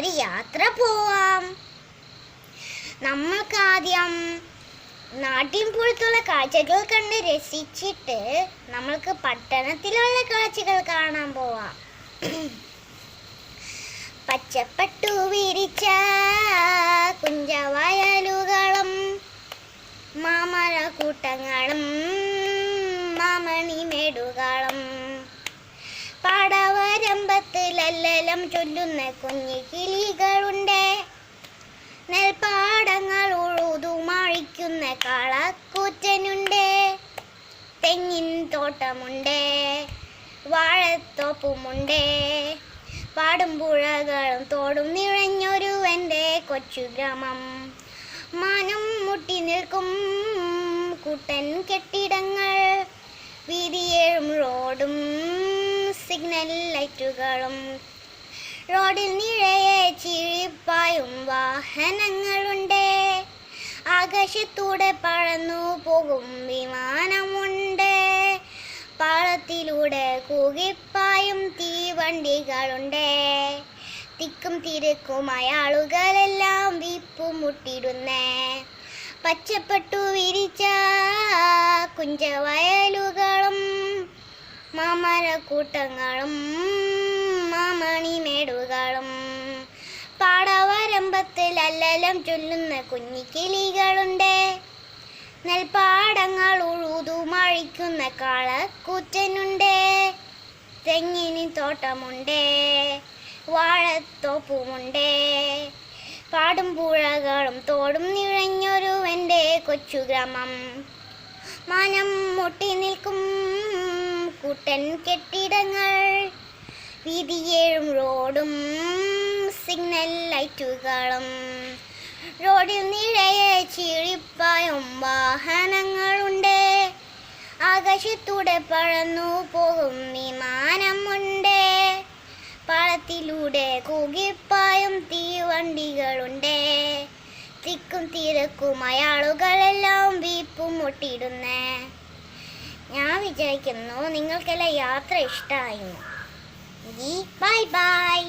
ഒരു യാത്ര പോവാം. നമ്മൾക്ക് ആദ്യം നാട്ടിൻപുറത്തുള്ള കാഴ്ചകൾ കണ്ട് രസിച്ചിട്ട് നമ്മൾക്ക് പട്ടണത്തിലുള്ള കാഴ്ചകൾ കാണാൻ പോവാം. പച്ചപ്പട്ടു വിരിച്ച കുഞ്ചവയലുകളും മാമരക്കൂട്ടങ്ങളും മാമണിമേടുകളും പാടവരമ്പത്ത് ലല്ലലം ചൊല്ലുന്ന കുഞ്ഞു കിളികളുണ്ട്. നെൽപ്പാടങ്ങൾ ഉഴുതുമഴിക്കുന്ന കാളക്കൂറ്റനുണ്ട്. തെങ്ങിൻ തോട്ടമുണ്ട്, വാഴത്തോപ്പുമുണ്ട്. പാടും പുഴകളും തോടും നിറഞ്ഞൊരു എൻ്റെ കൊച്ചു ഗ്രാമം. മാനം മുട്ടി നിൽക്കും കൂട്ടൻ കെട്ടിടങ്ങൾ, വീതിയേഴും റോഡും സിഗ്നൽ ലൈറ്റുകളും. റോഡിൽ നിറയെ ചിരിപ്പായും വാഹനങ്ങളുണ്ട്. ആകാശത്തൂടെ പറന്നു പോകും വിമാനമുണ്ട്. പാളത്തിലൂടെ കൂകിപ്പായും തീവണ്ടികളുണ്ട്. തിക്കും തിരക്കുമായ ആളുകളെല്ലാം വീപ്പുമുട്ടിടുന്നേ. പച്ചപ്പട്ടു വിരിച്ച കുഞ്ചവയലുകളും മാമരക്കൂട്ടങ്ങളും മാമണിമേടുകളും പാടവരമ്പത്ത് ലല്ലലം ചൊല്ലുന്ന കുഞ്ഞിക്കിളികളുണ്ട്. നെൽപ്പാടങ്ങൾ ഉഴുതുമഴിക്കുന്ന കാളക്കൂറ്റനുണ്ട്. തെങ്ങിന് തോട്ടമുണ്ട്, വാഴത്തോപ്പുമുണ്ട്. പാടും പുഴകളും തോടും നിറഞ്ഞൊരു എൻ്റെ കൊച്ചു ഗ്രാമം. മാനം മുട്ടി നിൽക്കും കൂട്ടൻ കെട്ടിടങ്ങൾ, വീതിയേഴും റോഡും സിഗ്നൽ ലൈറ്റുകളും. റോഡിൽ നിറയെ ചിരിപ്പായും വാഹനങ്ങളുണ്ട്. ആകാശത്തൂടെ പറന്നു പോകും വിമാനമുണ്ട്. പാളത്തിലൂടെ കൂകിപ്പായും തീവണ്ടികളുണ്ട്. തിക്കും തിരക്കുമായ ആളുകളെല്ലാം വീപ്പുമുട്ടിടുന്നേ. ഞാൻ വിചാരിക്കുന്നു നിങ്ങൾക്കെല്ലാം യാത്ര ഇഷ്ടമായിരുന്നു. Bye bye.